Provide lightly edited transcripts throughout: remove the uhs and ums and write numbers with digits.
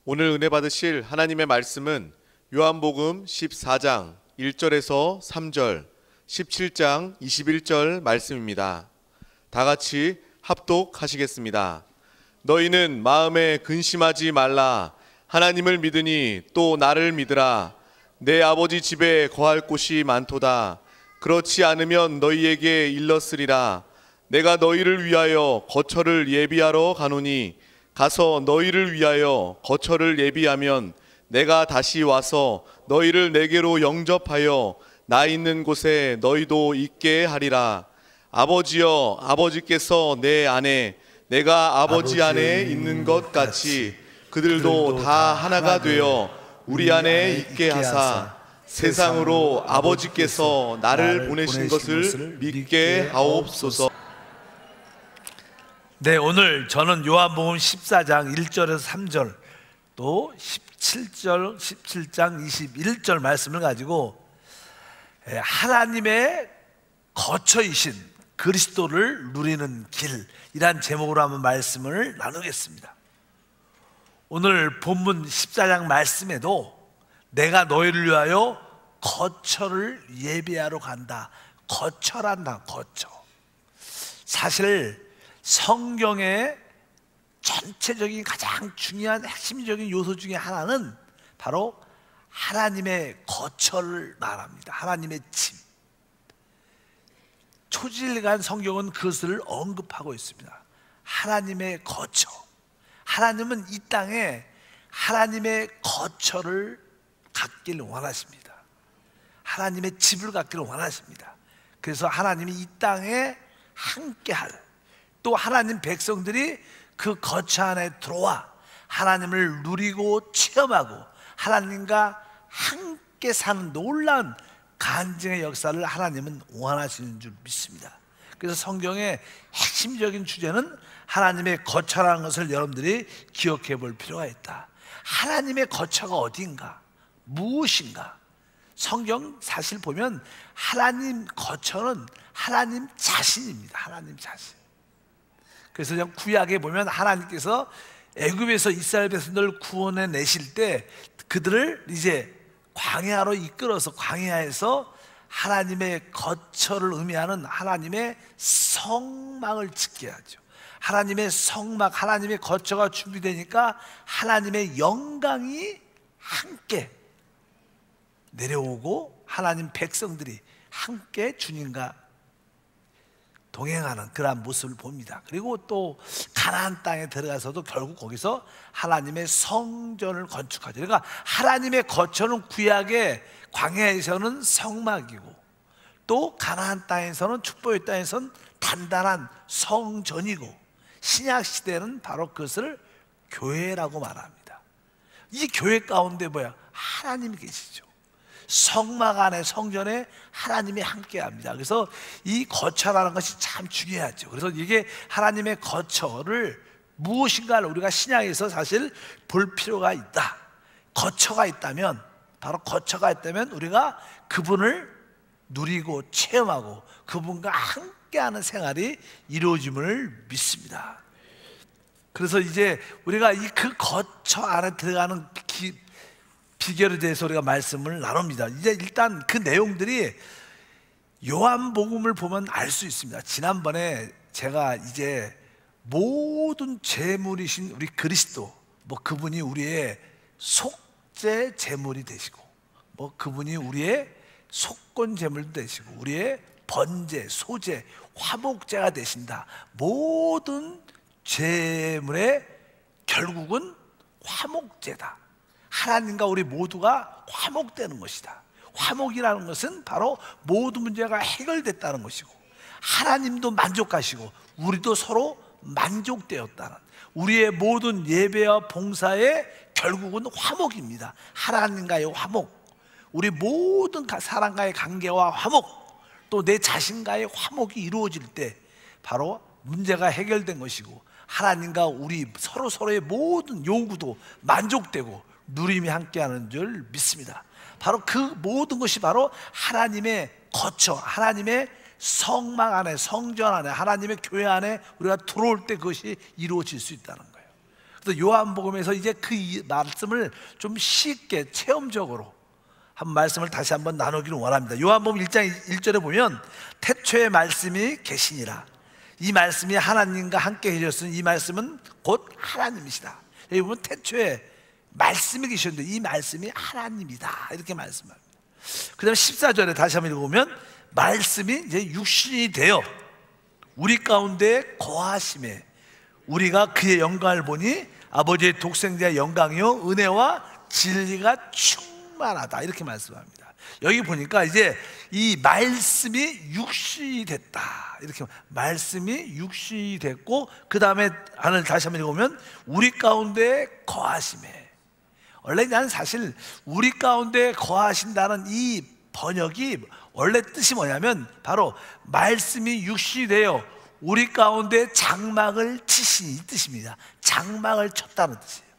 오늘 은혜 받으실 하나님의 말씀은 요한복음 14장 1절에서 3절, 17장 21절 말씀입니다. 다 같이 합독하시겠습니다. 너희는 마음에 근심하지 말라. 하나님을 믿으니 또 나를 믿으라. 내 아버지 집에 거할 곳이 많도다. 그렇지 않으면 너희에게 일렀으리라. 내가 너희를 위하여 거처를 예비하러 가노니 가서 너희를 위하여 거처를 예비하면 내가 다시 와서 너희를 내게로 영접하여 나 있는 곳에 너희도 있게 하리라. 아버지여, 아버지께서 내 안에 내가 아버지 안에 있는 것 같이 그들도 다 하나가 되어 우리 안에 있게 하사 세상으로 아버지께서 나를 보내신 것을 믿게 하옵소서. 네, 오늘 저는 요한복음 14장 1절에서 3절 또 17장 21절 말씀을 가지고 하나님의 거처이신 그리스도를 누리는 길이란 제목으로 한번 말씀을 나누겠습니다. 오늘 본문 14장 말씀에도 내가 너희를 위하여 거처를 예비하러 간다. 거처란다. 거처. 사실 성경의 전체적인 가장 중요한 핵심적인 요소 중에 하나는 바로 하나님의 거처를 말합니다. 하나님의 집. 초질간 성경은 그것을 언급하고 있습니다. 하나님의 거처. 하나님은 이 땅에 하나님의 거처를 갖기를 원하십니다. 하나님의 집을 갖기를 원하십니다. 그래서 하나님이 이 땅에 함께할, 또 하나님 백성들이 그 거처 안에 들어와 하나님을 누리고 체험하고 하나님과 함께 사는 놀라운 간증의 역사를 하나님은 원하시는 줄 믿습니다. 그래서 성경의 핵심적인 주제는 하나님의 거처라는 것을 여러분들이 기억해 볼 필요가 있다. 하나님의 거처가 어디인가? 무엇인가? 성경 사실 보면 하나님 거처는 하나님 자신입니다. 하나님 자신. 그래서 그냥 구약에 보면 하나님께서 애굽에서 이스라엘 백성들을 구원해 내실 때 그들을 이제 광야로 이끌어서 광야에서 하나님의 거처를 의미하는 하나님의 성막을 짓게 하죠. 하나님의 성막, 하나님의 거처가 준비되니까 하나님의 영광이 함께 내려오고 하나님 백성들이 함께 주님과 동행하는 그러한 모습을 봅니다. 그리고 또 가나안 땅에 들어가서도 결국 거기서 하나님의 성전을 건축하죠. 그러니까 하나님의 거처는 구약의 광야에서는 성막이고 또 가나안 땅에서는 축복의 땅에서는 단단한 성전이고 신약 시대는 바로 그것을 교회라고 말합니다. 이 교회 가운데 뭐야? 하나님이 계시죠. 성막 안에 성전에 하나님이 함께합니다. 그래서 이 거처라는 것이 참 중요하죠. 그래서 이게 하나님의 거처를 무엇인가를 우리가 신약에서 사실 볼 필요가 있다. 거처가 있다면, 바로 거처가 있다면 우리가 그분을 누리고 체험하고 그분과 함께하는 생활이 이루어짐을 믿습니다. 그래서 이제 우리가 이 그 거처 안에 들어가는 비결에 대해서 우리가 말씀을 나눕니다. 이제 일단 그 내용들이 요한복음을 보면 알 수 있습니다. 지난번에 제가 이제 모든 재물이신 우리 그리스도, 뭐 그분이 우리의 속죄 재물이 되시고, 뭐 그분이 우리의 속건 재물도 되시고, 우리의 번제, 소제, 화목제가 되신다. 모든 재물의 결국은 화목제다. 하나님과 우리 모두가 화목되는 것이다. 화목이라는 것은 바로 모든 문제가 해결됐다는 것이고 하나님도 만족하시고 우리도 서로 만족되었다는, 우리의 모든 예배와 봉사의 결국은 화목입니다. 하나님과의 화목, 우리 모든 사람과의 관계와 화목, 또 내 자신과의 화목이 이루어질 때 바로 문제가 해결된 것이고 하나님과 우리 서로의 모든 요구도 만족되고 누림이 함께하는 줄 믿습니다. 바로 그 모든 것이 바로 하나님의 거처, 하나님의 성막 안에, 성전 안에, 하나님의 교회 안에 우리가 들어올 때 그것이 이루어질 수 있다는 거예요. 그래서 요한복음에서 이제 그 말씀을 좀 쉽게 체험적으로 한 말씀을 다시 한번 나누기를 원합니다. 요한복음 1장 1절에 보면 태초에 말씀이 계시니라. 이 말씀이 하나님과 함께 계셨으니 이 말씀은 곧 하나님이시다. 여기 보면 태초에 말씀이 계셨는데 이 말씀이 하나님이다 이렇게 말씀합니다. 그 다음에 14절에 다시 한번 읽어보면 말씀이 이제 육신이 되어 우리 가운데 거하심에 우리가 그의 영광을 보니 아버지의 독생자의 영광이요 은혜와 진리가 충만하다 이렇게 말씀합니다. 여기 보니까 이제 이 말씀이 육신이 됐다 이렇게 말씀이 육신이 됐고 그 다음에 하늘 다시 한번 읽어보면 우리 가운데 거하심에 원래 나는 사실 우리 가운데 거하신다는 이 번역이 원래 뜻이 뭐냐면 바로 말씀이 육신이 되어 우리 가운데 장막을 치시니 이 뜻입니다. 장막을 쳤다는 뜻이에요.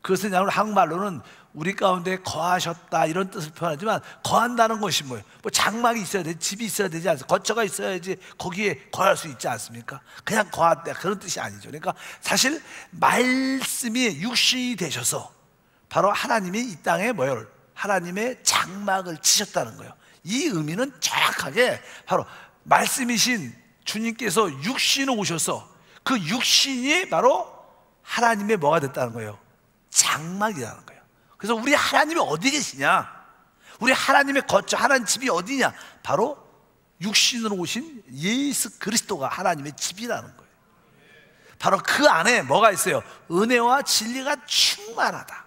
그것은 한국말로는 우리 가운데 거하셨다 이런 뜻을 표현하지만 거한다는 것이 뭐예요? 뭐 장막이 있어야 돼, 집이 있어야 되지 않습니까? 거처가 있어야지 거기에 거할 수 있지 않습니까? 그냥 거한다 그런 뜻이 아니죠. 그러니까 사실 말씀이 육신이 되셔서 바로 하나님이 이 땅에 뭐예요? 하나님의 장막을 치셨다는 거예요. 이 의미는 정확하게 바로 말씀이신 주님께서 육신으로 오셔서 그 육신이 바로 하나님의 뭐가 됐다는 거예요? 장막이라는 거예요. 그래서 우리 하나님이 어디 계시냐? 우리 하나님의 거처, 하나님 집이 어디냐? 바로 육신으로 오신 예수 그리스도가 하나님의 집이라는 거예요. 바로 그 안에 뭐가 있어요? 은혜와 진리가 충만하다.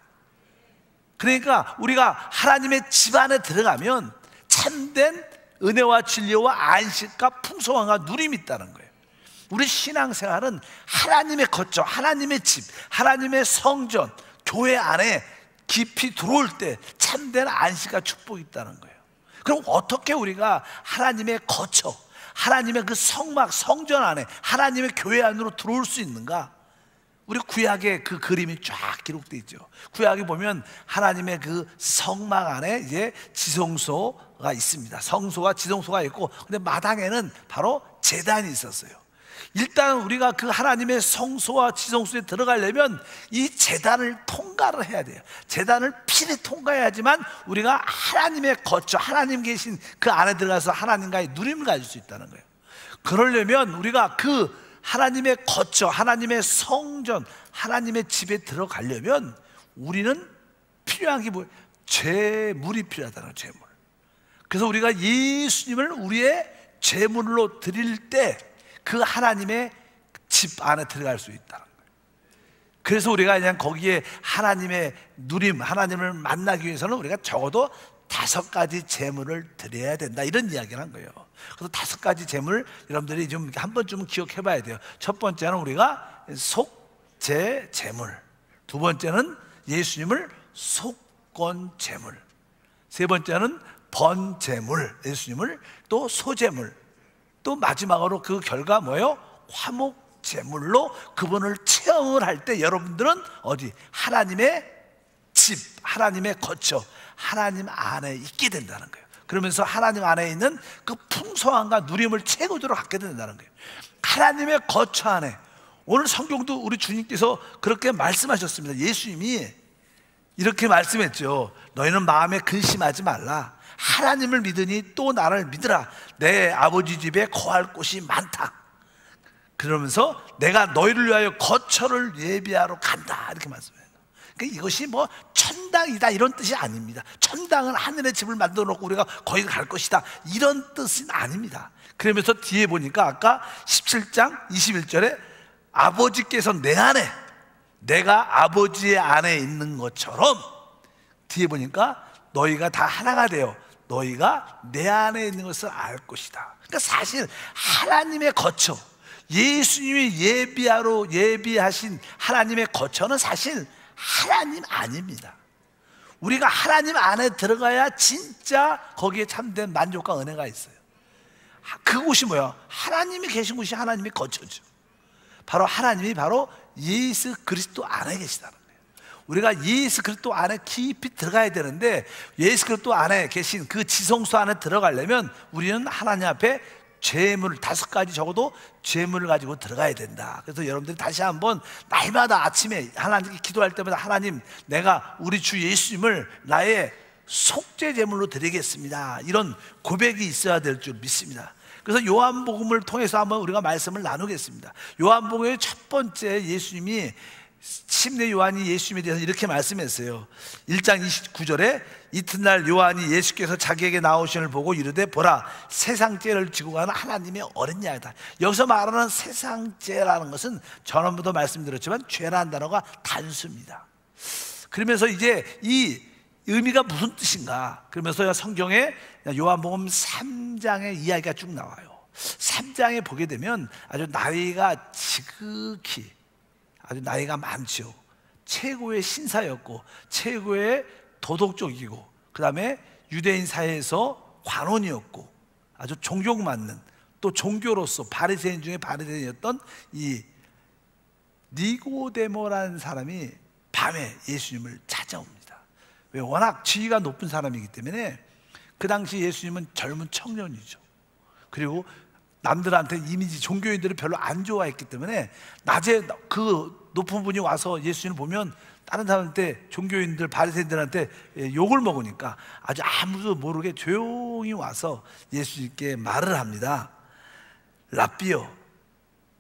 그러니까 우리가 하나님의 집 안에 들어가면 참된 은혜와 진리와 안식과 풍성함과 누림이 있다는 거예요. 우리 신앙생활은 하나님의 거처, 하나님의 집, 하나님의 성전, 교회 안에 깊이 들어올 때 참된 안식과 축복이 있다는 거예요. 그럼 어떻게 우리가 하나님의 거처, 하나님의 그 성막, 성전 안에 하나님의 교회 안으로 들어올 수 있는가? 우리 구약에 그 그림이 쫙 기록되어 있죠. 구약에 보면 하나님의 그 성막 안에 이제 지성소가 있습니다. 성소와 지성소가 있고, 근데 마당에는 바로 제단이 있었어요. 일단 우리가 그 하나님의 성소와 지성소에 들어가려면 이 제단을 통과를 해야 돼요. 제단을 필히 통과해야지만 우리가 하나님의 거처, 하나님 계신 그 안에 들어가서 하나님과의 누림을 가질 수 있다는 거예요. 그러려면 우리가 그 하나님의 거처, 하나님의 성전, 하나님의 집에 들어가려면 우리는 필요한 게 뭐예요? 제물이 필요하다는 거예요. 제물. 그래서 우리가 예수님을 우리의 제물로 드릴 때 그 하나님의 집 안에 들어갈 수 있다는 거예요. 그래서 우리가 그냥 거기에 하나님의 누림, 하나님을 만나기 위해서는 우리가 적어도 5가지 제물을 드려야 된다 이런 이야기를 한 거예요. 그래서 5가지 제물 여러분들이 좀 한 번쯤은 기억해 봐야 돼요. 첫 번째는 우리가 속죄 제물, 두 번째는 예수님을 속건 제물, 세 번째는 번 제물, 예수님을 또 소제물, 또 마지막으로 그 결과 뭐예요? 화목 제물로 그분을 체험을 할 때 여러분들은 어디? 하나님의 집, 하나님의 거처, 하나님 안에 있게 된다는 거예요. 그러면서 하나님 안에 있는 그 풍성함과 누림을 최고조로 갖게 된다는 거예요. 하나님의 거처 안에, 오늘 성경도 우리 주님께서 그렇게 말씀하셨습니다. 예수님이 이렇게 말씀했죠. 너희는 마음에 근심하지 말라. 하나님을 믿으니 또 나를 믿으라. 내 아버지 집에 거할 곳이 많다. 그러면서 내가 너희를 위하여 거처를 예비하러 간다 이렇게 말씀해요. 그러니까 이것이 뭐 천당이다 이런 뜻이 아닙니다. 천당은 하늘의 집을 만들어 놓고 우리가 거기 갈 것이다 이런 뜻은 아닙니다. 그러면서 뒤에 보니까 아까 17장 21절에 아버지께서 내 안에, 내가 아버지의 안에 있는 것처럼, 뒤에 보니까 너희가 다 하나가 되어 너희가 내 안에 있는 것을 알 것이다. 그러니까 사실 하나님의 거처, 예수님이 예비하신 하나님의 거처는 사실 하나님 아닙니다. 우리가 하나님 안에 들어가야 진짜 거기에 참된 만족과 은혜가 있어요. 그곳이 뭐야? 하나님이 계신 곳이 하나님의 거처죠. 바로 하나님이 바로 예수 그리스도 안에 계시다는 거예요. 우리가 예수 그리스도 안에 깊이 들어가야 되는데, 예수 그리스도 안에 계신 그 지성소 안에 들어가려면 우리는 하나님 앞에 죄물 5가지 적어도 죄물을 가지고 들어가야 된다. 그래서 여러분들이 다시 한번 날마다 아침에 하나님께 기도할 때마다 하나님, 내가 우리 주 예수님을 나의 속죄 제물로 드리겠습니다, 이런 고백이 있어야 될 줄 믿습니다. 그래서 요한복음을 통해서 한번 우리가 말씀을 나누겠습니다. 요한복음의 첫 번째, 예수님이 침례 요한이 예수님에 대해서 이렇게 말씀했어요. 1장 29절에 이튿날 요한이 예수께서 자기에게 나오심을 보고 이르되 보라, 세상 죄를 지고 가는 하나님의 어린 양이다. 여기서 말하는 세상 죄라는 것은 전번부터 말씀드렸지만 죄라는 단어가 단수입니다. 그러면서 이제 이 의미가 무슨 뜻인가, 그러면서 성경에 요한복음 3장의 이야기가 쭉 나와요. 3장에 보게 되면 아주 나이가 지극히, 아주 나이가 많죠. 최고의 신사였고 최고의 도덕적이고, 그 다음에 유대인 사회에서 관원이었고 아주 존경받는, 또 종교로서 바리새인 중에 바리새인이었던 이 니고데모라는 사람이 밤에 예수님을 찾아옵니다. 왜? 워낙 지위가 높은 사람이기 때문에. 그 당시 예수님은 젊은 청년이죠. 그리고 남들한테 이미지, 종교인들을 별로 안 좋아했기 때문에 낮에 그 높은 분이 와서 예수님을 보면 다른 사람한테, 종교인들, 바리새인들한테 욕을 먹으니까 아주 아무도 모르게 조용히 와서 예수님께 말을 합니다. 랍비요,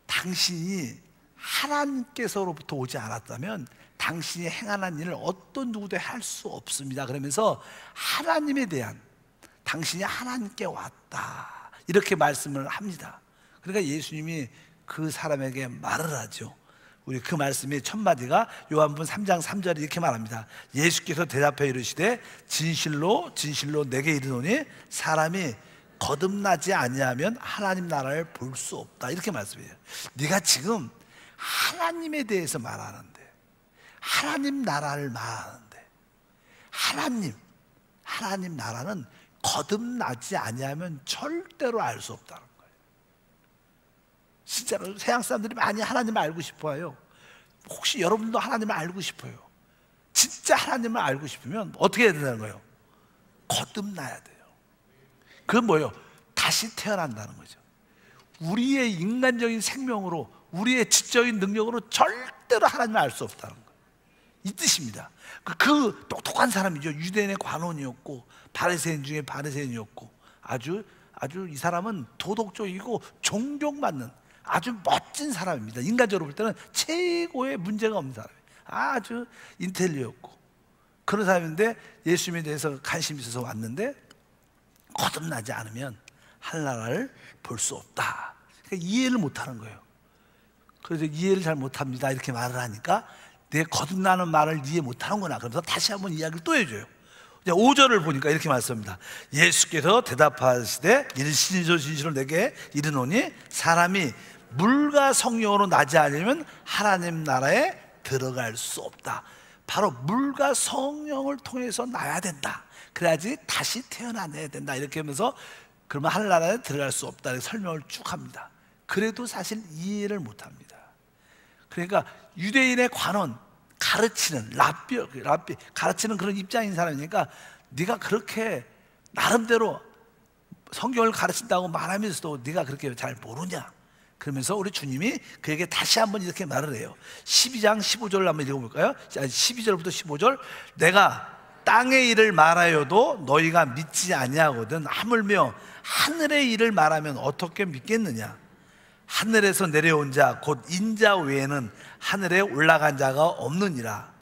당신이 하나님께서로부터 오지 않았다면 당신이 행하는 일을 어떤 누구도 할 수 없습니다. 그러면서 하나님에 대한, 당신이 하나님께 왔다, 이렇게 말씀을 합니다. 그러니까 예수님이 그 사람에게 말을 하죠. 우리 그 말씀의 첫 마디가 요한복음 3장 3절에 이렇게 말합니다. 예수께서 대답해 이르시되 진실로 진실로 내게 이르노니 사람이 거듭나지 아니하면 하나님 나라를 볼 수 없다, 이렇게 말씀해요. 네가 지금 하나님에 대해서 말하는데, 하나님 나라를 말하는데, 하나님 나라는 거듭나지 아니하면 절대로 알 수 없다는 거예요. 진짜로 세상 사람들이 많이 하나님을 알고 싶어해요. 혹시 여러분도 하나님을 알고 싶어요? 진짜 하나님을 알고 싶으면 어떻게 해야 된다는 거예요? 거듭나야 돼요. 그건 뭐예요? 다시 태어난다는 거죠. 우리의 인간적인 생명으로, 우리의 지적인 능력으로 절대로 하나님을 알 수 없다는 거예요. 이 뜻입니다. 그 똑똑한 사람이죠. 유대인의 관원이었고 바리새인 중에 바리새인이었고 아주 이 사람은 도덕적이고 존경받는 아주 멋진 사람입니다. 인간적으로 볼 때는 최고의 문제가 없는 사람이에요. 아주 인텔리였고 그런 사람인데 예수님에 대해서 관심이 있어서 왔는데 거듭나지 않으면 하늘나라를 볼 수 없다. 그러니까 이해를 못하는 거예요. 그래서 이해를 잘 못합니다, 이렇게 말을 하니까 내 거듭나는 말을 이해 못하는구나. 그래서 다시 한번 이야기를 또 해줘요. 5절을 보니까 이렇게 말씀합니다. 예수께서 대답하시되 진실로 진실로 내게 이르노니 사람이 물과 성령으로 나지 않으면 하나님 나라에 들어갈 수 없다. 바로 물과 성령을 통해서 나야 된다. 그래야지 다시 태어나야 된다. 이렇게 하면서 그러면 하늘나라에 들어갈 수 없다, 이렇게 설명을 쭉 합니다. 그래도 사실 이해를 못합니다. 그러니까 유대인의 관원, 가르치는 랍비 가르치는 그런 입장인 사람이니까 네가 그렇게 나름대로 성경을 가르친다고 말하면서도 네가 그렇게 잘 모르냐, 그러면서 우리 주님이 그에게 다시 한번 이렇게 말을 해요. 12장 15절을 한번 읽어볼까요? 12절부터 15절. 내가 땅의 일을 말하여도 너희가 믿지 아니하거든 하물며 하늘의 일을 말하면 어떻게 믿겠느냐. 하늘에서 내려온 자 곧 인자 외에는 하늘에 올라간 자가 없느니라.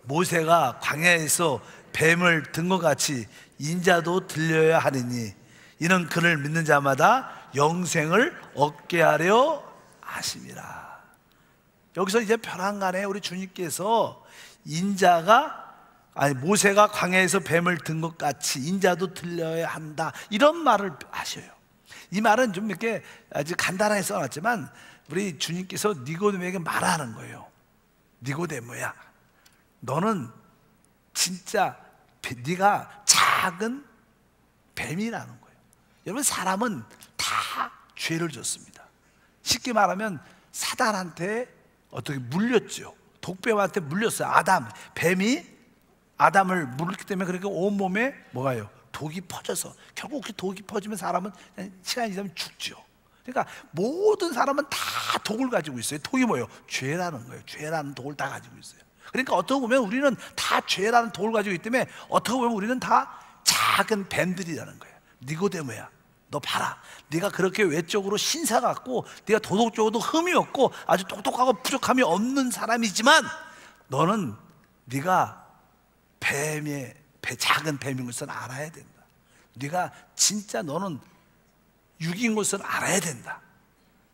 모세가 광야에서 뱀을 든 것 같이 인자도 들려야 하리니 이는 그를 믿는 자마다 영생을 얻게 하려 하심이라. 여기서 이제 벼랑간에 우리 주님께서 모세가 광야에서 뱀을 든 것 같이 인자도 들려야 한다, 이런 말을 하셔요. 이 말은 좀 이렇게 아주 간단하게 써놨지만 우리 주님께서 니고데모에게 말하는 거예요. 니고데모야, 너는 진짜 네가 작은 뱀이라는 거예요. 여러분, 사람은 다 죄를 졌습니다. 쉽게 말하면 사단한테 어떻게 물렸죠. 독뱀한테 물렸어요. 뱀이 아담을 물렸기 때문에 그렇게 온몸에 뭐가요? 독이 퍼져서 결국 그 독이 퍼지면 사람은 시간이 지나면 죽죠. 그러니까 모든 사람은 다 독을 가지고 있어요. 독이 뭐예요? 죄라는 거예요. 죄라는 독을 다 가지고 있어요. 그러니까 어떻게 보면 우리는 다 죄라는 독을 가지고 있기 때문에 어떻게 보면 우리는 다 작은 뱀들이라는 거예요. 니고데모야, 너 봐라. 네가 그렇게 외적으로 신사 같고 네가 도덕적으로도 흠이 없고 아주 똑똑하고 부족함이 없는 사람이지만 너는 네가 작은 뱀인 것을 알아야 된다. 네가 진짜 너는 육인 것을 알아야 된다.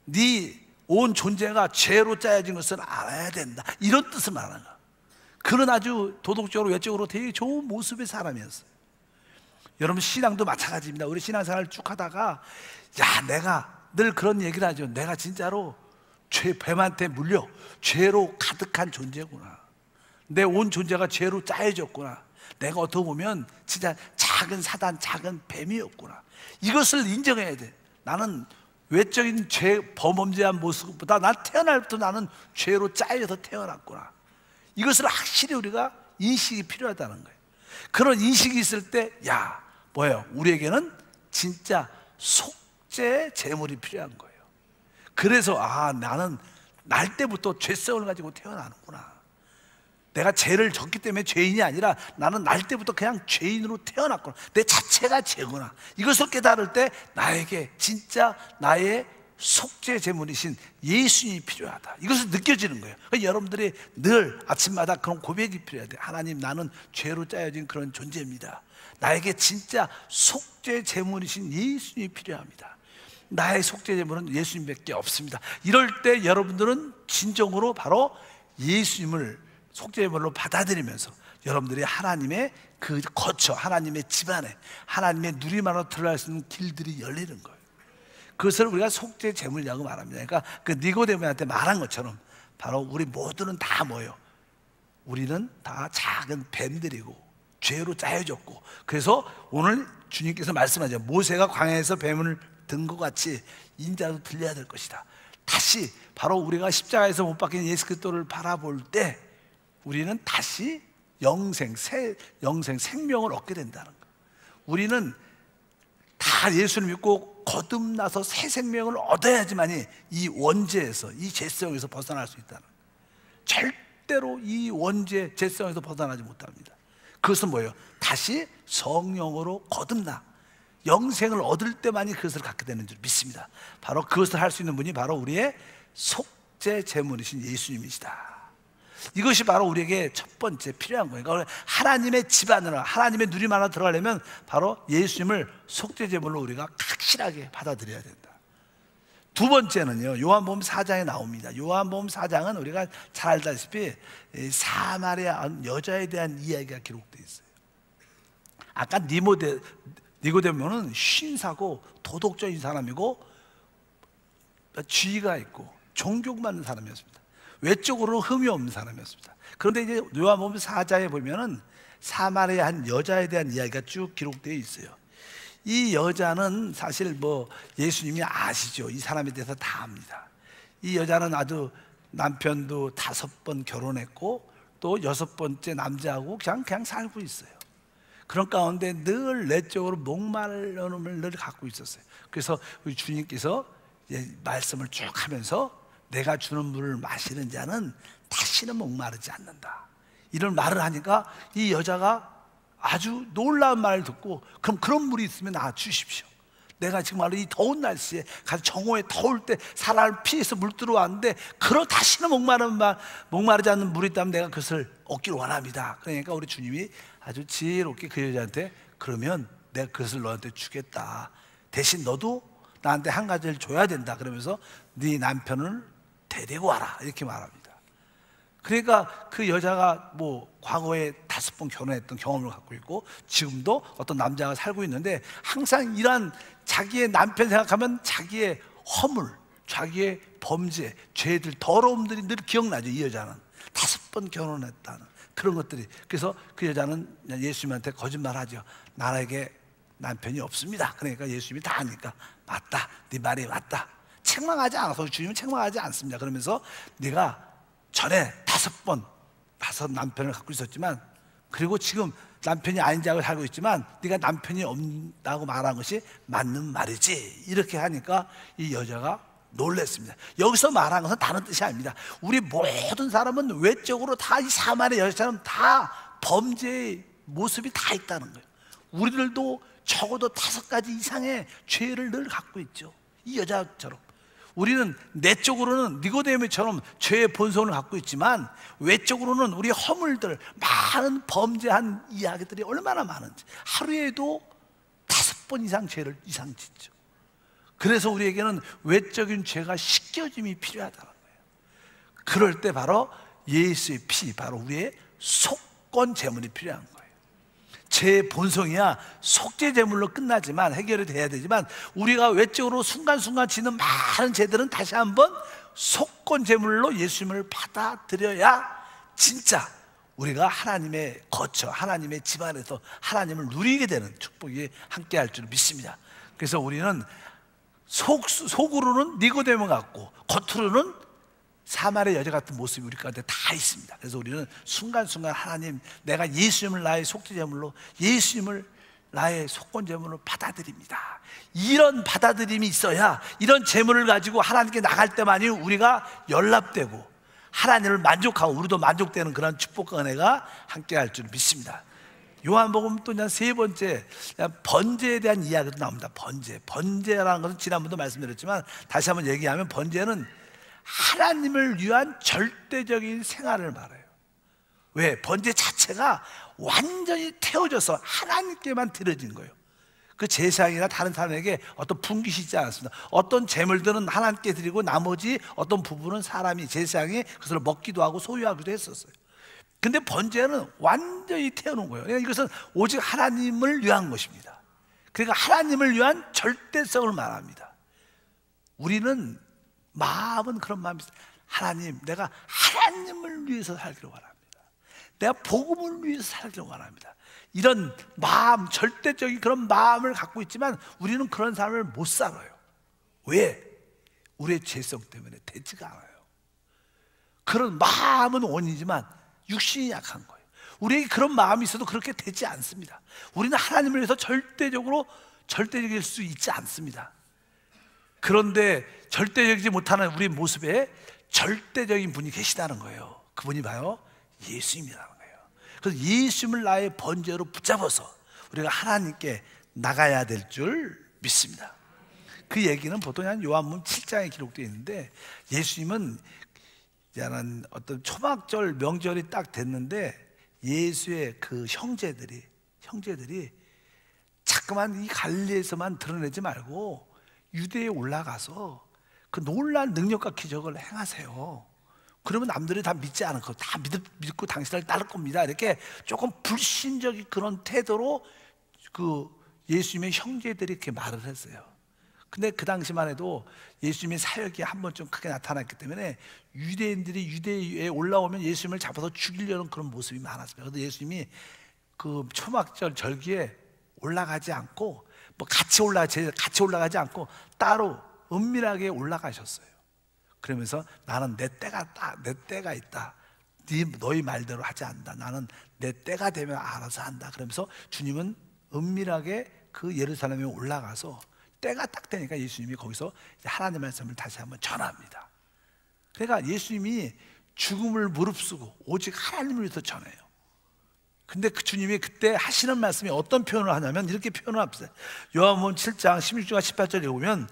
네 온 존재가 죄로 짜여진 것을 알아야 된다. 이런 뜻을 말하는 거야. 그는 아주 도덕적으로 외적으로 되게 좋은 모습의 사람이었어요. 여러분 신앙도 마찬가지입니다. 우리 신앙생활을 쭉 하다가 내가 늘 그런 얘기를 하죠. 내가 진짜로 뱀한테 물려 죄로 가득한 존재구나. 내 온 존재가 죄로 짜여졌구나. 내가 어떻게 보면 진짜 작은 사단, 작은 뱀이었구나. 이것을 인정해야 돼. 나는 외적인 범죄한 모습보다 난 태어날 때부터 나는 죄로 짜여서 태어났구나. 이것을 확실히 우리가 인식이 필요하다는 거예요. 그런 인식이 있을 때 뭐예요? 우리에게는 진짜 속죄 제물이 필요한 거예요. 그래서 나는 날 때부터 죄성을 가지고 태어나는구나. 내가 죄를 졌기 때문에 죄인이 아니라 나는 날 때부터 그냥 죄인으로 태어났구나. 내 자체가 죄구나. 이것을 깨달을 때 나에게 진짜 나의 속죄 제물이신 예수님이 필요하다. 이것을 느껴지는 거예요. 그러니까 여러분들이 늘 아침마다 그런 고백이 필요해야 돼요. 하나님, 나는 죄로 짜여진 그런 존재입니다. 나에게 진짜 속죄 제물이신 예수님이 필요합니다. 나의 속죄 제물은 예수님밖에 없습니다. 이럴 때 여러분들은 진정으로 바로 예수님을 속죄제물로 받아들이면서 여러분들이 하나님의 그 거처, 하나님의 집안에 하나님의 누리만으로 들어갈 수 있는 길들이 열리는 거예요. 그것을 우리가 속죄제물이라고 말합니다. 그러니까 그 니고데모한테 말한 것처럼 바로 우리 모두는 다 뭐예요? 우리는 다 작은 뱀들이고 죄로 짜여졌고, 그래서 오늘 주님께서 말씀하죠. 모세가 광야에서 뱀을 든 것 같이 인자도 들려야 될 것이다. 다시 바로 우리가 십자가에서 못 박힌 예수 그리스도를 바라볼 때 우리는 다시 생명을 얻게 된다는 거예요. 우리는 다 예수를 믿고 거듭나서 새 생명을 얻어야지만이 이 원죄에서, 이 죄성에서 벗어날 수 있다는 거예요. 절대로 이 원죄, 죄성에서 벗어나지 못합니다. 그것은 뭐예요? 다시 성령으로 거듭나 영생을 얻을 때만이 그것을 갖게 되는 줄 믿습니다. 바로 그것을 할 수 있는 분이 바로 우리의 속죄 제물이신 예수님이시다. 이것이 바로 우리에게 첫 번째 필요한 거예요. 그러니까 하나님의 집 안으로, 하나님의 누림 안으로 들어가려면 바로 예수님을 속죄 제물로 우리가 확실하게 받아들여야 된다. 두 번째는요, 요한복음 4장에 나옵니다. 요한복음 4장은 우리가 잘 알다시피 사마리아 여자에 대한 이야기가 기록되어 있어요. 아까 니고데모는 신사고 도덕적인 사람이고 지위가 있고 종교 많은 사람이었습니다. 외적으로 흠이 없는 사람이었습니다. 그런데 이제 요한복음 4장에 보면은 사마리아 한 여자에 대한 이야기가 쭉 기록되어 있어요. 이 여자는 사실 예수님이 아시죠. 이 사람에 대해서 다 압니다. 이 여자는 아주 남편도 5번 결혼했고 또 6번째 남자하고 그냥 살고 있어요. 그런 가운데 늘 내적으로 목마름을 늘 갖고 있었어요. 그래서 우리 주님께서 말씀을 쭉 하면서 내가 주는 물을 마시는 자는 다시는 목마르지 않는다, 이런 말을 하니까 이 여자가 아주 놀라운 말을 듣고, 그럼 그런 물이 있으면 나 주십시오. 내가 지금 말로 이 더운 날씨에 가서 정오에 더울 때 사람을 피해서 물 들어왔는데 그럼 다시는 목마르지 않는 물이 있다면 내가 그것을 얻기를 원합니다. 그러니까 우리 주님이 아주 지혜롭게 그 여자한테, 그러면 내가 그것을 너한테 주겠다. 대신 너도 나한테 한 가지를 줘야 된다. 그러면서 네 남편을 데리고 와라, 이렇게 말합니다. 그러니까 그 여자가 과거에 5번 결혼했던 경험을 갖고 있고 지금도 어떤 남자가 살고 있는데 항상 이런 자기의 남편 생각하면 자기의 허물, 자기의 범죄, 죄들, 더러움들이 늘 기억나죠. 이 여자는 5번 결혼했다는 그런 것들이. 그래서 그 여자는 예수님한테 거짓말하죠. 나에게 남편이 없습니다. 그러니까 예수님이 다 아니까, 맞다, 네 말이 맞다. 책망하지 않아서, 주님은 책망하지 않습니다. 그러면서 네가 전에 5번 남편을 갖고 있었지만, 그리고 지금 남편이 아닌 자고 살고 있지만 네가 남편이 없다고 말한 것이 맞는 말이지. 이렇게 하니까 이 여자가 놀랐습니다. 여기서 말한 것은 다른 뜻이 아닙니다. 우리 모든 사람은 외적으로 다 이 사마리아 여자처럼 다 범죄의 모습이 다 있다는 거예요. 우리들도 적어도 5가지 이상의 죄를 늘 갖고 있죠. 이 여자처럼 우리는 내적으로는 니고데모처럼 죄의 본성을 갖고 있지만 외적으로는 우리 허물들, 많은 범죄한 이야기들이 얼마나 많은지 하루에도 5번 이상 죄를 이상 짓죠. 그래서 우리에게는 외적인 죄가 씻겨짐이 필요하다는 거예요. 그럴 때 바로 예수의 피, 바로 우리의 속건 제물이 필요한 거예요. 죄의 본성이야 속죄 제물로 끝나지만, 해결이 돼야 되지만, 우리가 외적으로 순간순간 지는 많은 죄들은 다시 한번 속건 제물로 예수님을 받아들여야 진짜 우리가 하나님의 거처, 하나님의 집안에서 하나님을 누리게 되는 축복이 함께 할 줄 믿습니다. 그래서 우리는 속으로는 니고데모 같고 겉으로는 사마리아 여자 같은 모습이 우리 가운데 다 있습니다. 그래서 우리는 순간순간 하나님, 내가 예수님을 나의 속죄제물로, 예수님을 나의 속건제물로 받아들입니다. 이런 받아들임이 있어야 이런 제물을 가지고 하나님께 나갈 때만이 우리가 연락되고 하나님을 만족하고 우리도 만족되는 그런 축복과 은혜가 함께 할 줄 믿습니다. 요한복음 또 세 번째, 번제에 대한 이야기도 나옵니다. 번제라는 것은 지난번도 말씀드렸지만 다시 한번 얘기하면, 번제는 하나님을 위한 절대적인 생활을 말해요. 왜? 번제 자체가 완전히 태워져서 하나님께만 드려진 거예요. 그 제사장이나 다른 사람에게 어떤 분깃이 않았습니다. 어떤 제물들은 하나님께 드리고 나머지 어떤 부분은 사람이, 제사장이 그것을 먹기도 하고 소유하기도 했었어요. 근데 번제는 완전히 태우는 거예요. 그러니까 이것은 오직 하나님을 위한 것입니다. 그러니까 하나님을 위한 절대성을 말합니다. 우리는 마음은 그런 마음이 있어요. 하나님, 내가 하나님을 위해서 살기를 원합니다. 내가 복음을 위해서 살기를 원합니다. 이런 마음, 절대적인 그런 마음을 갖고 있지만 우리는 그런 삶을 못 살아요. 왜? 우리의 죄성 때문에 되지가 않아요. 그런 마음은 원이지만 육신이 약한 거예요. 우리에게 그런 마음이 있어도 그렇게 되지 않습니다. 우리는 하나님을 위해서 절대적일 수 있지 않습니다. 그런데 절대적이지 못하는 우리 모습에 절대적인 분이 계시다는 거예요. 그분이 바로 예수님이라는 거예요. 그래서 예수님을 나의 번제로 붙잡아서 우리가 하나님께 나가야 될 줄 믿습니다. 그 얘기는 보통 한 요한복음 7장에 기록되어 있는데, 예수님은 어떤 초막절 명절이 딱 됐는데 예수의 그 형제들이 자꾸만 이 갈릴리에서만 드러내지 말고 유대에 올라가서 그 놀라운 능력과 기적을 행하세요. 그러면 남들이 다 믿지 않을 거, 다 믿고 당신을 따를 겁니다. 이렇게 조금 불신적인 그런 태도로 그 예수님의 형제들이 이렇게 말을 했어요. 근데 그 당시만 해도 예수님의 사역이 한 번쯤 크게 나타났기 때문에 유대인들이 유대에 올라오면 예수님을 잡아서 죽이려는 그런 모습이 많았습니다. 그래서 예수님이 그 초막절 절기에 올라가지 않고 같이 올라가지 않고 따로 은밀하게 올라가셨어요. 그러면서 나는 내 때가 있다. 너희 말대로 하지 않는다. 나는 내 때가 되면 알아서 한다. 그러면서 주님은 은밀하게 그 예루살렘에 올라가서 때가 딱 되니까 예수님이 거기서 하나님의 말씀을 다시 한번 전합니다. 그러니까 예수님이 죽음을 무릅쓰고 오직 하나님을 위해서 전해요. 근데 그 주님이 그때 하시는 말씀이 어떤 표현을 하냐면 이렇게 표현을 합니다. 요한복음 7장 16절과 18절에 보면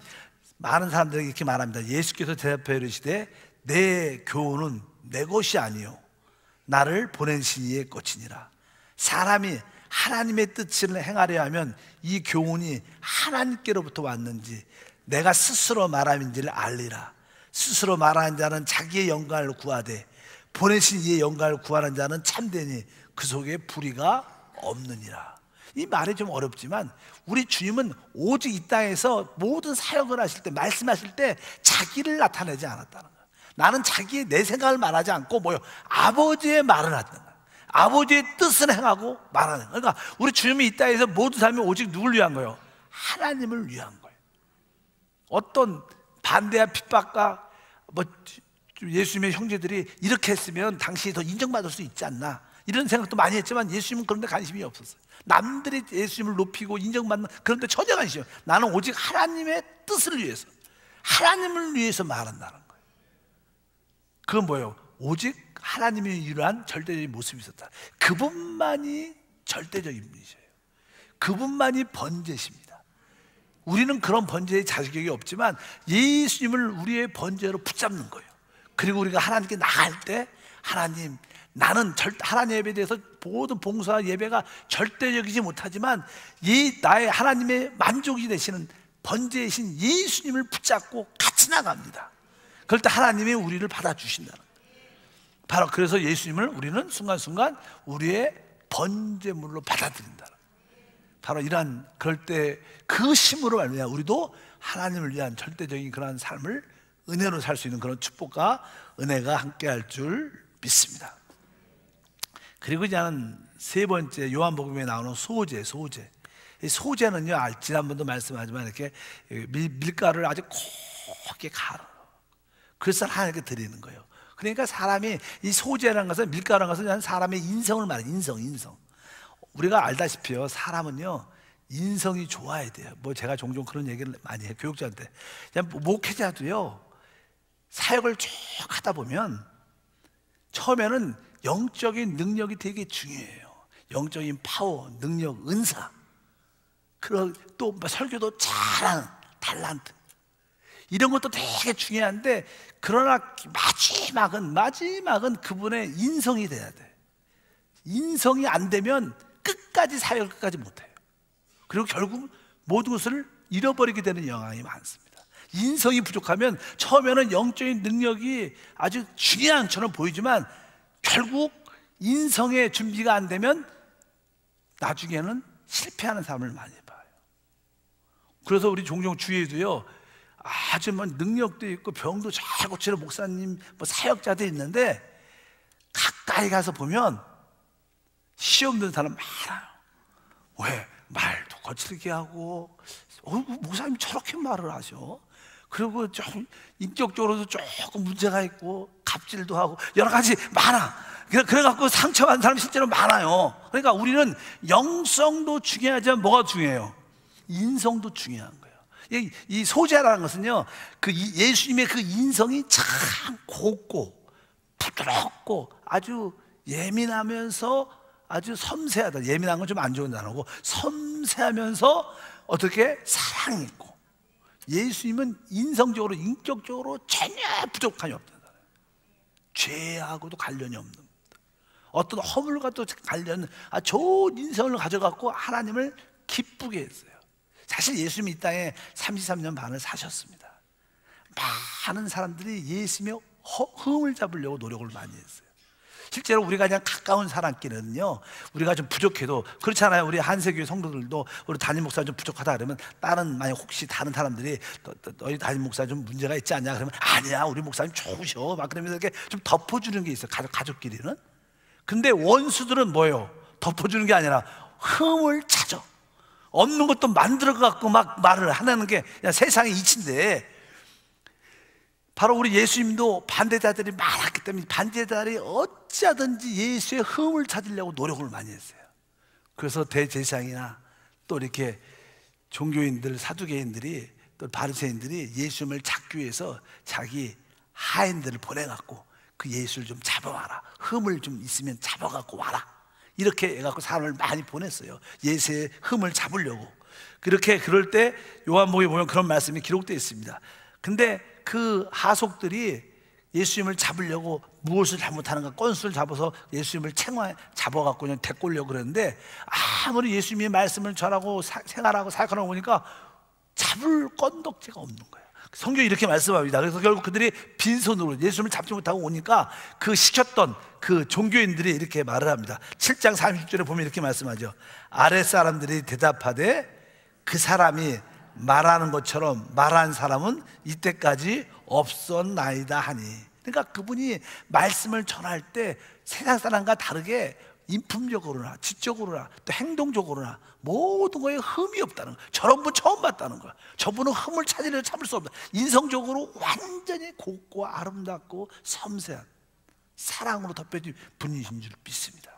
많은 사람들에게 이렇게 말합니다. 예수께서 대답하여 이르시되 내 교훈은 내 것이 아니요 나를 보내신 이의 것이니라. 사람이 하나님의 뜻을 행하려 하면 이 교훈이 하나님께로부터 왔는지 내가 스스로 말함인지를 알리라. 스스로 말하는 자는 자기의 영광을 구하되 보내신 이의 영광을 구하는 자는 참되니 그 속에 불의가 없느니라. 이 말이 좀 어렵지만 우리 주님은 오직 이 땅에서 모든 사역을 하실 때, 말씀하실 때 자기를 나타내지 않았다는 거예요. 나는 내 생각을 말하지 않고 아버지의 말을 하는 거예요. 아버지의 뜻을 행하고 말하는 거예요. 그러니까 우리 주님이 이 땅에서 모든 삶이 오직 누굴 위한 거예요? 하나님을 위한 거예요. 어떤 반대와 핍박과 예수님의 형제들이 이렇게 했으면 당신이 더 인정받을 수 있지 않나, 이런 생각도 많이 했지만 예수님은 그런 데 관심이 없었어요. 남들이 예수님을 높이고 인정받는 그런 데 전혀 관심이 없어요. 나는 오직 하나님의 뜻을 위해서, 하나님을 위해서 말한다는 거예요. 그건 뭐예요? 오직 하나님이 이러한 절대적인 모습이 있었다. 그분만이 절대적인 분이세요. 그분만이 번제십니다. 우리는 그런 번제의 자격이 없지만 예수님을 우리의 번제로 붙잡는 거예요. 그리고 우리가 하나님께 나갈 때, 하나님, 나는 하나님 예배에 대해서 모든 봉사와 예배가 절대적이지 못하지만 나의 하나님의 만족이 되시는 번제이신 예수님을 붙잡고 같이 나갑니다. 그럴 때 하나님이 우리를 받아주신다는 거예요. 바로 그래서 예수님을 우리는 순간순간 우리의 번제물로 받아들인다. 바로 이러한, 그럴 때 그 심으로 말미암아 우리도 하나님을 위한 절대적인 그러한 삶을 은혜로 살 수 있는 그런 축복과 은혜가 함께할 줄 믿습니다. 그리고 이제는 세 번째, 요한복음에 나오는 소제. 이 소제는요, 지난번도 말씀하지만 이렇게 밀가루를 아주 곱게 갈아, 그래서 하나님께 드리는 거예요. 그러니까 사람이, 이 소제라는 것은, 밀가루라는 것은 사람의 인성을 말해요. 인성. 우리가 알다시피요, 사람은요 인성이 좋아야 돼요. 뭐 제가 종종 그런 얘기를 많이 해요, 교육자한테. 그냥 목회자도요, 사역을 쭉 하다 보면 처음에는 영적인 능력이 되게 중요해요. 영적인 파워, 능력, 은사, 그리고 또 설교도 잘하는 탤런트, 이런 것도 되게 중요한데, 그러나 마지막은 그분의 인성이 돼야 돼. 인성이 안 되면 끝까지 사역을 끝까지 못해요. 그리고 결국 모든 것을 잃어버리게 되는 영향이 많습니다. 인성이 부족하면 처음에는 영적인 능력이 아주 중요한 것처럼 보이지만 결국 인성의 준비가 안 되면 나중에는 실패하는 사람을 많이 봐요. 그래서 우리 종종 주위에도요, 아주 능력도 있고 병도 잘 고치는 목사님, 사역자도 있는데 가까이 가서 보면 시험 든 사람 많아요. 왜? 말도 거칠게 하고, 목사님 저렇게 말을 하셔? 그리고 좀 인격적으로도 조금 문제가 있고, 갑질도 하고, 여러 가지 많아. 그래갖고 상처받은 사람이 실제로 많아요. 그러니까 우리는 영성도 중요하지만 뭐가 중요해요? 인성도 중요한 거예요. 이 소재라는 것은요, 예수님의 그 인성이 참 곱고 부드럽고 아주 예민하면서 아주 섬세하다. 예민한 건 좀 안 좋은 단어고, 섬세하면서 어떻게 사랑이 있고, 예수님은 인성적으로, 인격적으로 전혀 부족함이 없다는 거예요. 죄하고도 관련이 없는 겁니다. 어떤 허물과도 관련, 좋은 인성을 가져갖고 하나님을 기쁘게 했어요. 사실 예수님이 이 땅에 33년 반을 사셨습니다. 많은 사람들이 예수님의 흠을 잡으려고 노력을 많이 했어요. 실제로 우리가 그냥 가까운 사람끼리는요, 우리가 좀 부족해도, 그렇잖아요. 우리 한세교회 성도들도 우리 담임 목사 좀 부족하다 그러면, 만약 혹시 다른 사람들이 너희 담임 목사 좀 문제가 있지 않냐 그러면, 아니야, 우리 목사님 좋으셔, 막 그러면서 이렇게 좀 덮어주는 게 있어요. 가족끼리는. 근데 원수들은 뭐예요? 덮어주는 게 아니라 흠을 찾아, 없는 것도 만들어 갖고 막 말을 하는 게 그냥 세상의 이치인데, 바로 우리 예수님도 반대자들이 많았기 때문에 반대자들이 어찌하든지 예수의 흠을 찾으려고 노력을 많이 했어요. 그래서 대제사장이나 또 이렇게 종교인들, 사두개인들이, 또 바리새인들이 예수님을 잡기 위해서 자기 하인들을 보내갖고 그 예수를 좀 잡아와라, 흠을 좀 있으면 잡아갖고 와라, 이렇게 해갖고 사람을 많이 보냈어요. 예수의 흠을 잡으려고. 그럴 때 요한복음에 보면 그런 말씀이 기록되어 있습니다. 근데 그 하속들이 예수님을 잡으려고 무엇을 잘못하는가, 건수를 잡아서 예수님을 잡아갖고 그냥 데꼬려고 그랬는데, 아무리 예수님의 말씀을 전하고 생활하고 사역하는 거 보니까 잡을 건덕지가 없는 거예요. 성경이 이렇게 말씀합니다. 그래서 결국 그들이 빈손으로 예수님을 잡지 못하고 오니까 그 시켰던 그 종교인들이 이렇게 말을 합니다. 7장 30절에 보면 이렇게 말씀하죠. 아랫사람들이 대답하되 그 사람이 말하는 것처럼 말한 사람은 이때까지 없었나이다 하니. 그러니까 그분이 말씀을 전할 때 세상 사람과 다르게 인품적으로나 지적으로나 또 행동적으로나 모든 거에 흠이 없다는 거예요. 저런 분 처음 봤다는 거예요. 저분은 흠을 찾으려 참을 수 없다. 인성적으로 완전히 곱고 아름답고 섬세한 사랑으로 덮여진 분이신 줄 믿습니다.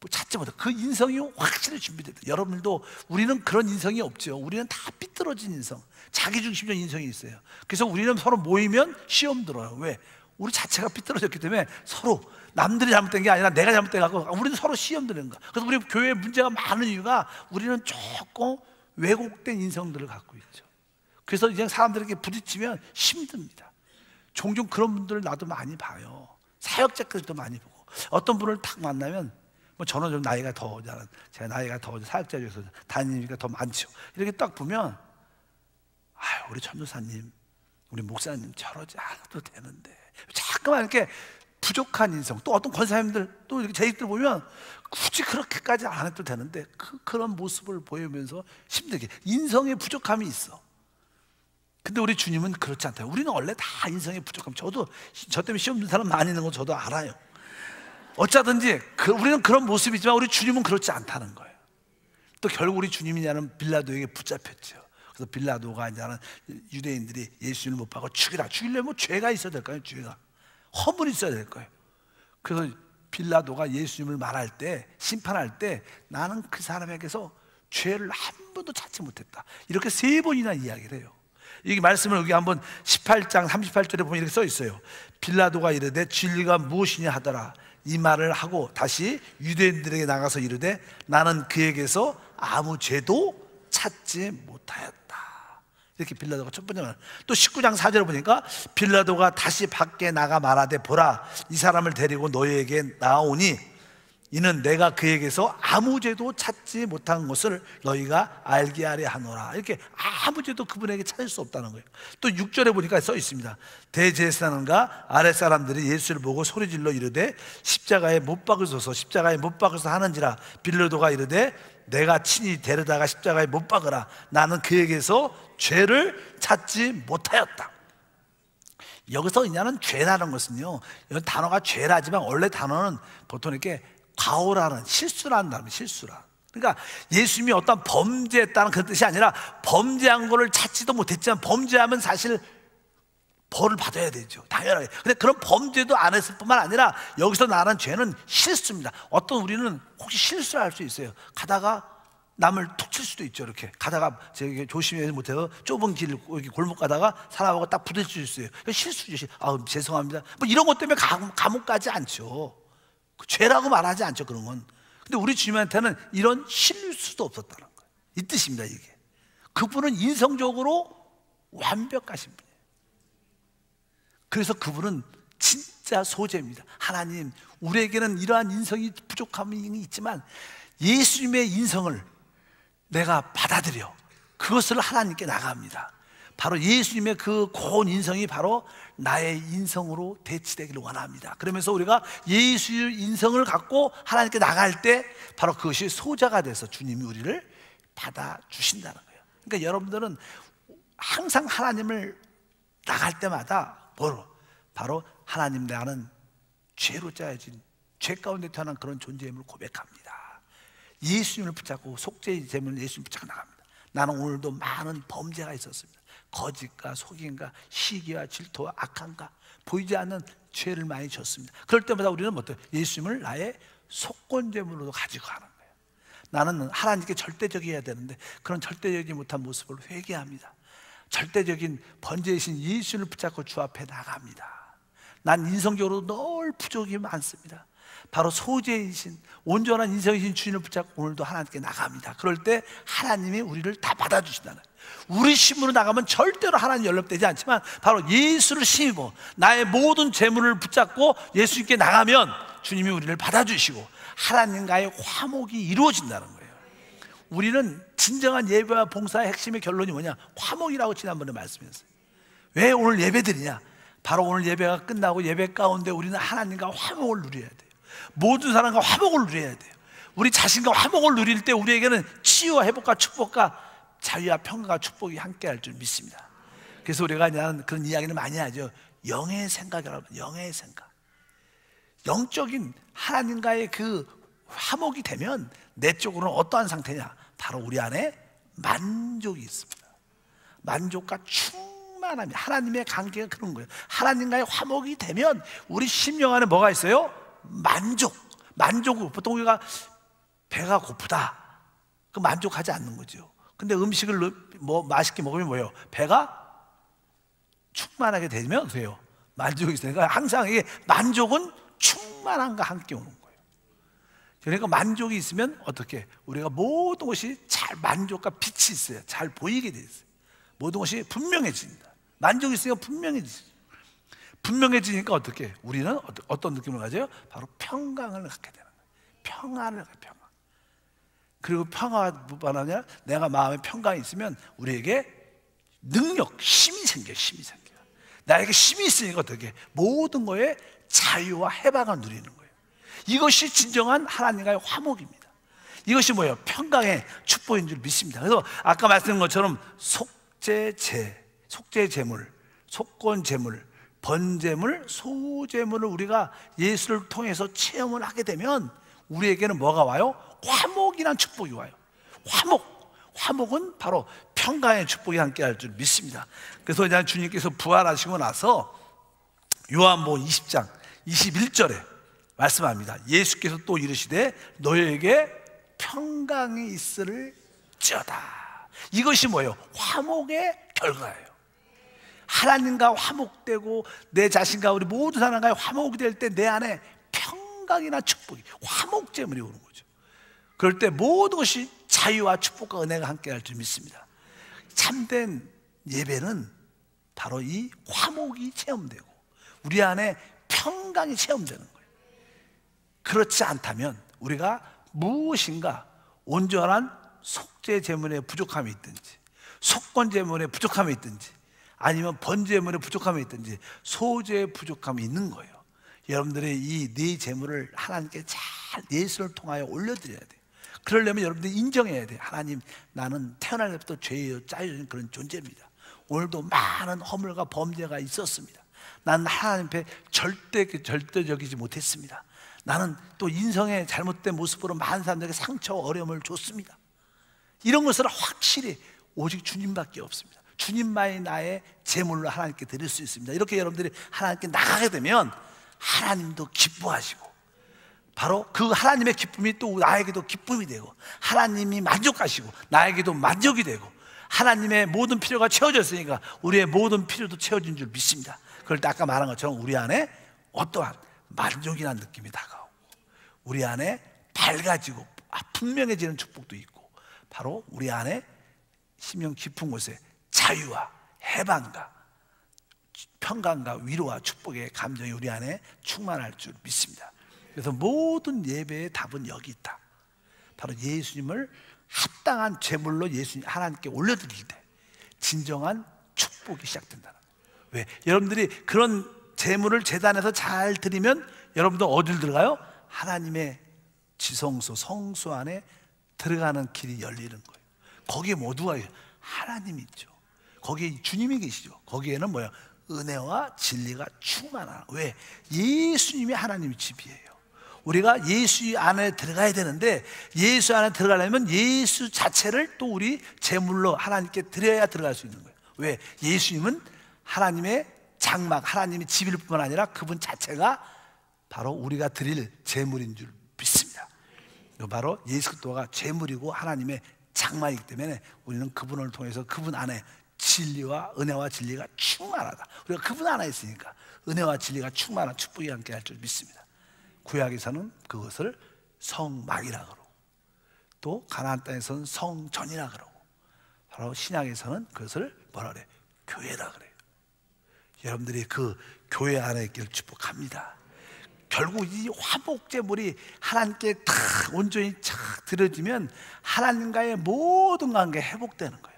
찾지 못해. 그 인성이 확실히 준비됐다. 여러분들도 우리는 그런 인성이 없죠. 우리는 다 삐뚤어진 인성, 자기중심적 인성이 있어요. 그래서 우리는 서로 모이면 시험 들어요. 왜? 우리 자체가 삐뚤어졌기 때문에 서로 남들이 잘못된 게 아니라 내가 잘못된 거 갖고 우리는 서로 시험 드는 거야. 그래서 우리 교회에 문제가 많은 이유가 우리는 조금 왜곡된 인성들을 갖고 있죠. 그래서 이제 사람들에게 부딪히면 힘듭니다. 종종 그런 분들을 나도 많이 봐요. 사역자까지도 많이 보고 어떤 분을 딱 만나면 뭐 저는 좀 나이가 더 제가 나이가 더 사역자 중에서 담임이니까 더 많죠. 이렇게 딱 보면 아유 우리 전도사님 우리 목사님 저러지 않아도 되는데 자꾸만 이렇게 부족한 인성 또 어떤 권사님들 또 이렇게 제 입들 보면 굳이 그렇게까지 안 해도 되는데 그런 모습을 보이면서 힘들게 인성의 부족함이 있어. 근데 우리 주님은 그렇지 않다요. 우리는 원래 다 인성의 부족함. 저도 저 때문에 시험 든 사람 많이 있는 거 저도 알아요. 어쩌든지 우리는 그런 모습이지만 우리 주님은 그렇지 않다는 거예요. 또 결국 우리 주님이냐는 빌라도에게 붙잡혔죠. 그래서 빌라도가 이제는 유대인들이 예수님을 못 박아 죽이라. 죽이려면 뭐 죄가 있어야 될까요? 죄가 허물이 있어야 될 거예요. 그래서 빌라도가 예수님을 말할 때 심판할 때 나는 그 사람에게서 죄를 한 번도 찾지 못했다. 이렇게 3번이나 이야기를 해요. 이 말씀을 여기 한번 18장 38절에 보면 이렇게 써 있어요. 빌라도가 이르되 진리가 무엇이냐 하더라. 이 말을 하고 다시 유대인들에게 나가서 이르되 나는 그에게서 아무 죄도 찾지 못하였다. 이렇게 빌라도가 첫 번째 말. 또 19장 4절을 보니까 빌라도가 다시 밖에 나가 말하되 보라 이 사람을 데리고 너희에게 나오니 이는 내가 그에게서 아무 죄도 찾지 못한 것을 너희가 알게 하려 하노라. 이렇게 아무 죄도 그분에게 찾을 수 없다는 거예요. 또 6절에 보니까 써 있습니다. 대제사장과 아랫사람들이 예수를 보고 소리질러 이르되 십자가에 못 박으소서 십자가에 못 박으소서 하는지라. 빌라도가 이르되 내가 친히 데려다가 십자가에 못 박으라. 나는 그에게서 죄를 찾지 못하였다. 여기서 이냐는 죄라는 것은요, 이 단어가 죄라지만 원래 단어는 보통 이렇게 과오라는 실수라는 단어입니다. 실수라. 그러니까 예수님이 어떤 범죄했다는 그런 뜻이 아니라 범죄한 거를 찾지도 못했지만 범죄하면 사실 벌을 받아야 되죠. 당연하게. 근데 그런 범죄도 안 했을 뿐만 아니라 여기서 말하는 죄는 실수입니다. 어떤 우리는 혹시 실수를 할 수 있어요. 가다가 남을 툭 칠 수도 있죠. 이렇게 가다가 조심하지 못해서 좁은 길 골목 가다가 사람하고 딱 부딪힐 수 있어요. 실수죠. 죄송합니다. 뭐 이런 것 때문에 감옥 가지 않죠. 죄라고 말하지 않죠. 그런 건. 근데 우리 주님한테는 이런 실수도 없었다는 거예요. 이 뜻입니다. 이게 그분은 인성적으로 완벽하신 분이에요. 그래서 그분은 진짜 소재입니다. 하나님, 우리에게는 이러한 인성이 부족함이 있지만 예수님의 인성을 내가 받아들여 그것을 하나님께 나갑니다. 바로 예수님의 그 고운 인성이 바로 나의 인성으로 대치되기를 원합니다. 그러면서 우리가 예수의 인성을 갖고 하나님께 나갈 때 바로 그것이 소자가 돼서 주님이 우리를 받아주신다는 거예요. 그러니까 여러분들은 항상 하나님을 나갈 때마다 바로 하나님 나는 죄로 짜여진 죄 가운데 태어난 그런 존재임을 고백합니다. 예수님을 붙잡고 속죄의 제물을 예수님 붙잡고 나갑니다. 나는 오늘도 많은 범죄가 있었습니다. 거짓과 속임과 시기와 질투와 악함과 보이지 않는 죄를 많이 졌습니다. 그럴 때마다 우리는 예수님을 나의 속건제물로 가지고 가는 거예요. 나는 하나님께 절대적이어야 되는데 그런 절대적이지 못한 모습을 회개합니다. 절대적인 번제이신 예수를 붙잡고 주 앞에 나갑니다. 난 인성적으로 늘 부족이 많습니다. 바로 소재이신 온전한 인성이신 주님을 붙잡고 오늘도 하나님께 나갑니다. 그럴 때 하나님이 우리를 다 받아주신다는 거예요. 우리 힘으로 나가면 절대로 하나님 연락되지 않지만 바로 예수를 힘입어 나의 모든 재물을 붙잡고 예수님께 나가면 주님이 우리를 받아주시고 하나님과의 화목이 이루어진다는 거예요. 우리는 진정한 예배와 봉사의 핵심의 결론이 뭐냐? 화목이라고 지난번에 말씀했어요. 왜 오늘 예배드리냐? 바로 오늘 예배가 끝나고 예배 가운데 우리는 하나님과 화목을 누려야 돼요. 모든 사람과 화목을 누려야 돼요. 우리 자신과 화목을 누릴 때 우리에게는 치유와 회복과 축복과 자유와 평강과 축복이 함께할 줄 믿습니다. 그래서 우리가 그런 이야기를 많이 하죠. 영의 생각이라고 합니다. 영의 생각. 영적인 하나님과의 그 화목이 되면 내 쪽으로는 어떠한 상태냐? 바로 우리 안에 만족이 있습니다. 만족과 충만함이 하나님의 관계가 그런 거예요. 하나님과의 화목이 되면 우리 심령 안에 뭐가 있어요? 만족은 보통 우리가 배가 고프다, 그 만족하지 않는 거죠. 근데 음식을 맛있게 먹으면 뭐예요? 배가 충만하게 되면 돼요. 만족이 있으니까 항상 이게 만족은 충만함과 함께 오는 거예요. 그러니까 만족이 있으면 어떻게? 우리가 모든 것이 잘 만족과 빛이 있어요. 잘 보이게 돼 있어요. 모든 것이 분명해집니다. 만족이 있으니까 분명해지니까 어떻게? 우리는 어떤 느낌을 가져요? 바로 평강을 갖게 되는 거예요. 평안을 갖게, 평안. 그리고 평화뿐만 아니라 내가 마음에 평강이 있으면 우리에게 능력, 힘이 생겨요. 힘이 생겨요. 나에게 힘이 있으니까 어떻게? 모든 거에 자유와 해방을 누리는 거예요. 이것이 진정한 하나님과의 화목입니다. 이것이 뭐예요? 평강의 축복인 줄 믿습니다. 그래서 아까 말씀드린 것처럼 속죄제물, 속건제물, 번제물, 소제물을 우리가 예수를 통해서 체험을 하게 되면 우리에게는 뭐가 와요? 화목이란 축복이 와요. 화목은 바로 평강의 축복이 함께할 줄 믿습니다. 그래서 이제 주님께서 부활하시고 나서 요한복음 20장 21절에 말씀합니다. 예수께서 또 이르시되 너희에게 평강이 있을지어다. 이것이 뭐예요? 화목의 결과예요. 하나님과 화목되고 내 자신과 우리 모든 사람과 화목이 될 때 내 안에 평강이나 축복이, 화목제물이 오는 거죠. 그럴 때 모든 것이 자유와 축복과 은혜가 함께할 줄 믿습니다. 참된 예배는 바로 이 화목이 체험되고 우리 안에 평강이 체험되는 거예요. 그렇지 않다면 우리가 무엇인가 온전한 속죄 제물의 부족함이 있든지, 속건 제물의 부족함이 있든지, 아니면 번제물의 부족함이 있든지 소제의 부족함이 있는 거예요. 여러분들의 이 네 제물을 하나님께 잘 예수를 통하여 올려드려야 돼요. 그러려면 여러분들이 인정해야 돼요. 하나님, 나는 태어날 때부터 죄에 짜여진 그런 존재입니다. 오늘도 많은 허물과 범죄가 있었습니다. 나는 하나님 앞에 절대적이지 못했습니다. 나는 또 인성의 잘못된 모습으로 많은 사람들에게 상처와 어려움을 줬습니다. 이런 것을 확실히 오직 주님밖에 없습니다. 주님만이 나의 제물로 하나님께 드릴 수 있습니다. 이렇게 여러분들이 하나님께 나가게 되면 하나님도 기뻐하시고 바로 그 하나님의 기쁨이 또 나에게도 기쁨이 되고 하나님이 만족하시고 나에게도 만족이 되고 하나님의 모든 필요가 채워졌으니까 우리의 모든 필요도 채워진 줄 믿습니다. 그럴 때 아까 말한 것처럼 우리 안에 어떠한 만족이라는 느낌이 다가오고 우리 안에 밝아지고 분명해지는 축복도 있고 바로 우리 안에 심령 깊은 곳에 자유와 해방과 평강과 위로와 축복의 감정이 우리 안에 충만할 줄 믿습니다. 그래서 모든 예배의 답은 여기 있다. 바로 예수님을 합당한 제물로 예수님 하나님께 올려드릴 때 진정한 축복이 시작된다는 거예요. 왜? 여러분들이 그런 제물을 제단에서 잘 드리면 여러분도 어딜 들어가요? 하나님의 지성소 성소 안에 들어가는 길이 열리는 거예요. 거기에 모두가 하나님이 있죠. 거기에 주님이 계시죠. 거기에는 뭐야? 은혜와 진리가 충만한. 왜? 예수님이 하나님의 집이에요. 우리가 예수 안에 들어가야 되는데 예수 안에 들어가려면 예수 자체를 또 우리 제물로 하나님께 드려야 들어갈 수 있는 거예요. 왜? 예수님은 하나님의 장막, 하나님의 집일 뿐만 아니라 그분 자체가 바로 우리가 드릴 제물인 줄 믿습니다. 바로 예수 그리스도가 제물이고 하나님의 장막이기 때문에 우리는 그분을 통해서 그분 안에 진리와 은혜와 진리가 충만하다. 우리가 그분 안에 있으니까 은혜와 진리가 충만한 축복이 함께 할 줄 믿습니다. 구약에서는 그것을 성막이라 그러고 또 가나안 땅에서는 성전이라 그러고 바로 신약에서는 그것을 뭐라 그래요? 교회라 그래요. 여러분들이 그 교회 안에 있기를 축복합니다. 결국 이 화목제물이 하나님께 다 온전히 착 드려지면 하나님과의 모든 관계가 회복되는 거예요.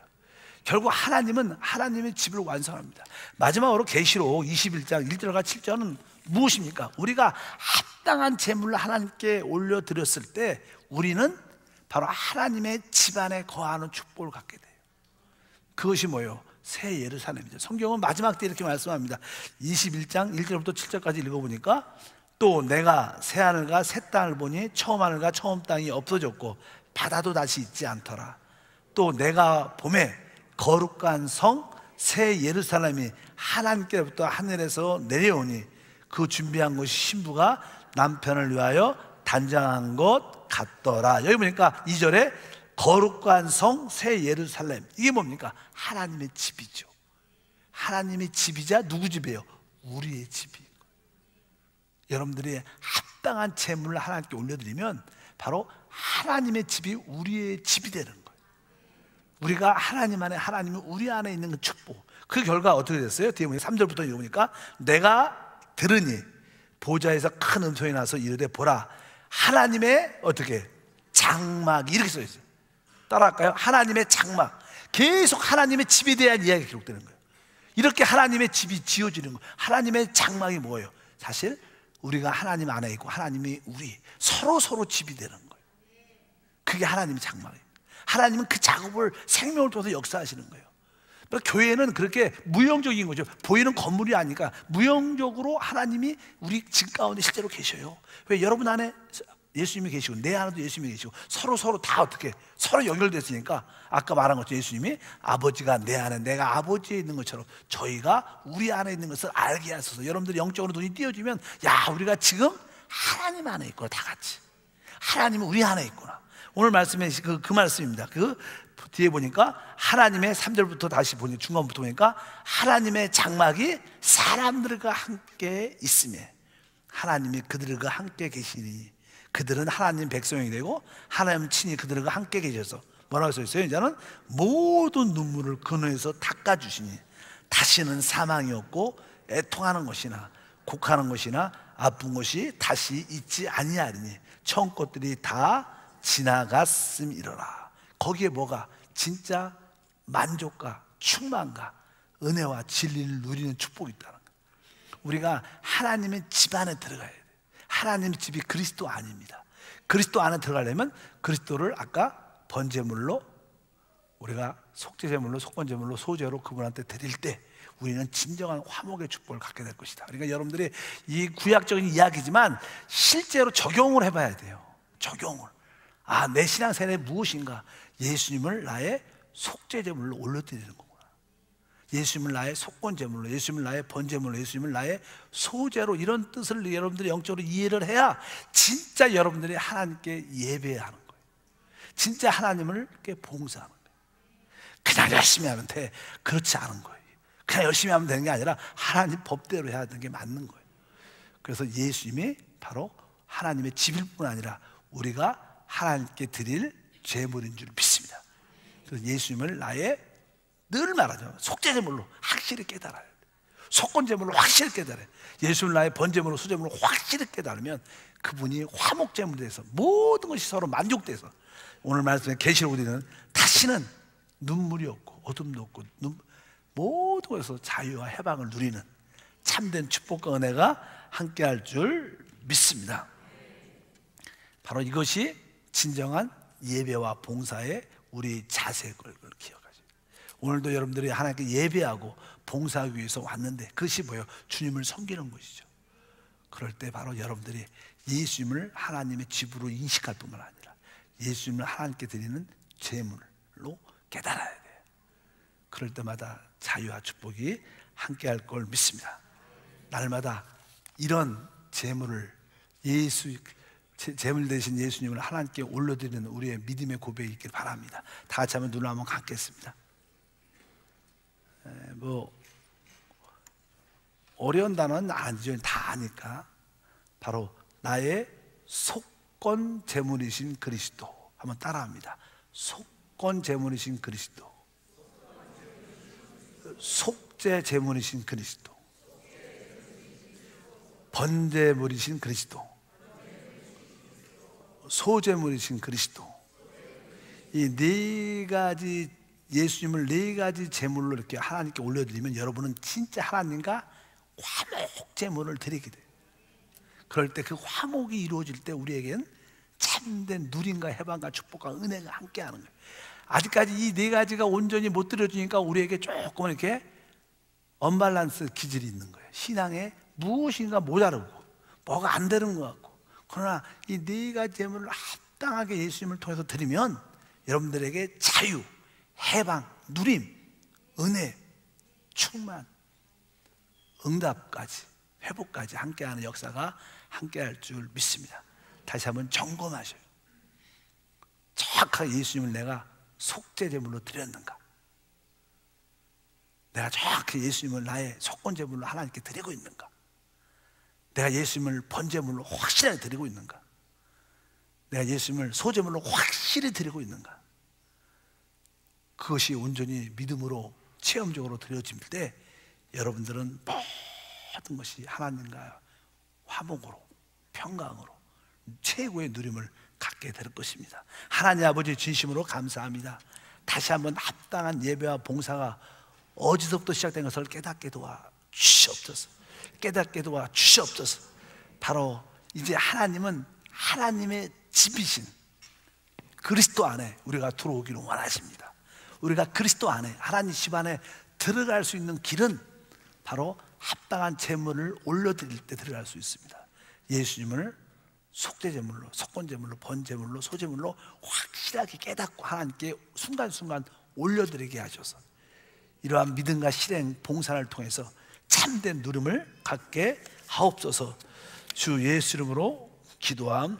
결국 하나님은 하나님의 집을 완성합니다. 마지막으로 계시록 21장 1절과 7절은 무엇입니까? 우리가 합당한 제물로 하나님께 올려드렸을 때 우리는 바로 하나님의 집안에 거하는 축복을 갖게 돼요. 그것이 뭐예요? 새 예루살렘이죠. 성경은 마지막 때 이렇게 말씀합니다. 21장 1절부터 7절까지 읽어보니까 또 내가 새 하늘과 새 땅을 보니 처음 하늘과 처음 땅이 없어졌고 바다도 다시 있지 않더라. 또 내가 봄에 거룩한 성 새 예루살렘이 하나님께로부터 하늘에서 내려오니 그 준비한 것이 신부가 남편을 위하여 단장한 것 같더라. 여기 보니까 2절에 거룩한 성 새 예루살렘, 이게 뭡니까? 하나님의 집이죠. 하나님의 집이자 누구 집이에요? 우리의 집이에요. 여러분들이 합당한 제물을 하나님께 올려드리면 바로 하나님의 집이 우리의 집이 되는 거예요. 우리가 하나님 안에, 하나님이 우리 안에 있는 그 축복. 그 결과 어떻게 됐어요? 뒤에 보니 3절부터 읽어보니까 내가 들으니 보좌에서 큰 음성이 나서 이르되 보라 하나님의 어떻게 장막이, 이렇게 써 있어요. 따라할까요? 하나님의 장막. 계속 하나님의 집에 대한 이야기가 기록되는 거예요. 이렇게 하나님의 집이 지어지는 거예요. 하나님의 장막이 뭐예요? 사실 우리가 하나님 안에 있고 하나님이 우리 서로 집이 되는 거예요. 그게 하나님의 장막이에요. 하나님은 그 작업을 생명을 통해서 역사하시는 거예요. 그러니까 교회는 그렇게 무형적인 거죠. 보이는 건물이 아니까 무형적으로 하나님이 우리 집 가운데 실제로 계셔요. 왜? 여러분 안에 예수님이 계시고 내 안에도 예수님이 계시고 서로 다 어떻게 서로 연결됐으니까 아까 말한 것처럼 예수님이 아버지가 내 안에 내가 아버지에 있는 것처럼 저희가 우리 안에 있는 것을 알게 하소서. 여러분들이 영적으로 눈이 띄어지면 야, 우리가 지금 하나님 안에 있구나. 다 같이 하나님은 우리 안에 있구나. 오늘 말씀에 그 말씀입니다. 그 뒤에 보니까 하나님의 3절부터 다시 보니 중간부터 보니까 하나님의 장막이 사람들과 함께 있으며 하나님이 그들과 함께 계시니 그들은 하나님 백성이 되고 하나님 친히 그들과 함께 계셔서 뭐라고 써있어요? 이제는 모든 눈물을 그늘에서 닦아주시니 다시는 사망이 없고 애통하는 것이나 곡하는 것이나 아픈 것이 다시 있지 아니하리니 처음 것들이 다 지나갔음이로라. 거기에 뭐가 진짜 만족과 충만과 은혜와 진리를 누리는 축복이 있다는 거예요. 우리가 하나님의 집 안에 들어가야 돼요. 하나님의 집이 그리스도 아닙니다. 그리스도 안에 들어가려면 그리스도를 아까 번제물로 우리가 속죄제물로 속번제물로 소제로 그분한테 드릴 때 우리는 진정한 화목의 축복을 갖게 될 것이다. 그러니까 여러분들이 이 구약적인 이야기지만 실제로 적용을 해봐야 돼요. 적용을. 아, 내 신앙생활에 무엇인가? 예수님을 나의 속죄제물로 올려드리는 거구나. 예수님을 나의 속건제물로, 예수님을 나의 번제물로, 예수님을 나의 소제로, 이런 뜻을 여러분들이 영적으로 이해를 해야 진짜 여러분들이 하나님께 예배하는 거예요. 진짜 하나님을 봉사하는 거예요. 그냥 열심히 하면 돼. 그렇지 않은 거예요. 그냥 열심히 하면 되는 게 아니라 하나님 법대로 해야 되는 게 맞는 거예요. 그래서 예수님이 바로 하나님의 집일 뿐 아니라 우리가 하나님께 드릴 제물인 줄 믿습니다. 그래서 예수님을 나의 늘 말하죠. 속죄제물로 확실히 깨달아야 돼. 속건제물로 확실히 깨달아요. 예수를 나의 번제물로 수제물로 확실히 깨달으면 그분이 화목제물에 대해서 모든 것이 서로 만족돼서 오늘 말씀에 계시록 우리는 다시는 눈물이 없고 어둠도 없고 모든 것에서 자유와 해방을 누리는 참된 축복과 은혜가 함께할 줄 믿습니다. 바로 이것이 진정한 예배와 봉사의 우리 자세일 걸 기억하세요. 오늘도 여러분들이 하나님께 예배하고 봉사하기 위해서 왔는데 그것이 뭐예요? 주님을 섬기는 것이죠. 그럴 때 바로 여러분들이 예수님을 하나님의 집으로 인식할 뿐만 아니라 예수님을 하나님께 드리는 제물로 깨달아야 돼요. 그럴 때마다 자유와 축복이 함께할 걸 믿습니다. 날마다 이런 제물을 제물 대신 예수님을 하나님께 올려드리는 우리의 믿음의 고백이 있길 바랍니다. 다 같이 한번 눈을 한번 감겠습니다. 뭐 어려운 단어는 아니죠. 다 아니까. 바로 나의 속건 제물이신 그리스도. 한번 따라합니다. 속건 제물이신 그리스도. 속죄 제물이신 그리스도. 번제물이신 그리스도. 소제물이신 그리스도. 이 네 가지 예수님을 네 가지 제물로 이렇게 하나님께 올려드리면 여러분은 진짜 하나님과 화목 제물을 드리게 돼요. 그럴 때 그 화목이 이루어질 때 우리에겐 참된 누림과 해방과 축복과 은혜가 함께하는 거예요. 아직까지 이 네 가지가 온전히 못 드려주니까 우리에게 조금 이렇게 언밸런스 기질이 있는 거예요. 신앙에 무엇인가 모자르고 뭐가 안 되는 것 같고. 그러나 이 네 가지 제물을 합당하게 예수님을 통해서 드리면 여러분들에게 자유, 해방, 누림, 은혜, 충만, 응답까지, 회복까지 함께하는 역사가 함께할 줄 믿습니다. 다시 한번 점검하셔요. 정확하게 예수님을 내가 속죄제물로 드렸는가? 내가 정확히 예수님을 나의 속건제물로 하나님께 드리고 있는가? 내가 예수님을 번제물로 확실하게 드리고 있는가? 내가 예수님을 소제물로 확실히 드리고 있는가? 그것이 온전히 믿음으로 체험적으로 드려질 때 여러분들은 모든 것이 하나님과 화목으로 평강으로 최고의 누림을 갖게 될 것입니다. 하나님 아버지 진심으로 감사합니다. 다시 한번 합당한 예배와 봉사가 어디서부터 시작된 것을 깨닫게 도와 주시옵소서. 깨닫게 도와 주시옵소서. 바로 이제 하나님은 하나님의 집이신 그리스도 안에 우리가 들어오기를 원하십니다. 우리가 그리스도 안에 하나님 집 안에 들어갈 수 있는 길은 바로 합당한 제물을 올려드릴 때 들어갈 수 있습니다. 예수님을 속죄제물로, 속건제물로, 번제물로, 소제물로 확실하게 깨닫고 하나님께 순간순간 올려드리게 하셔서 이러한 믿음과 실행, 봉사를 통해서 참된 누림을 갖게 하옵소서. 주 예수 이름으로 기도함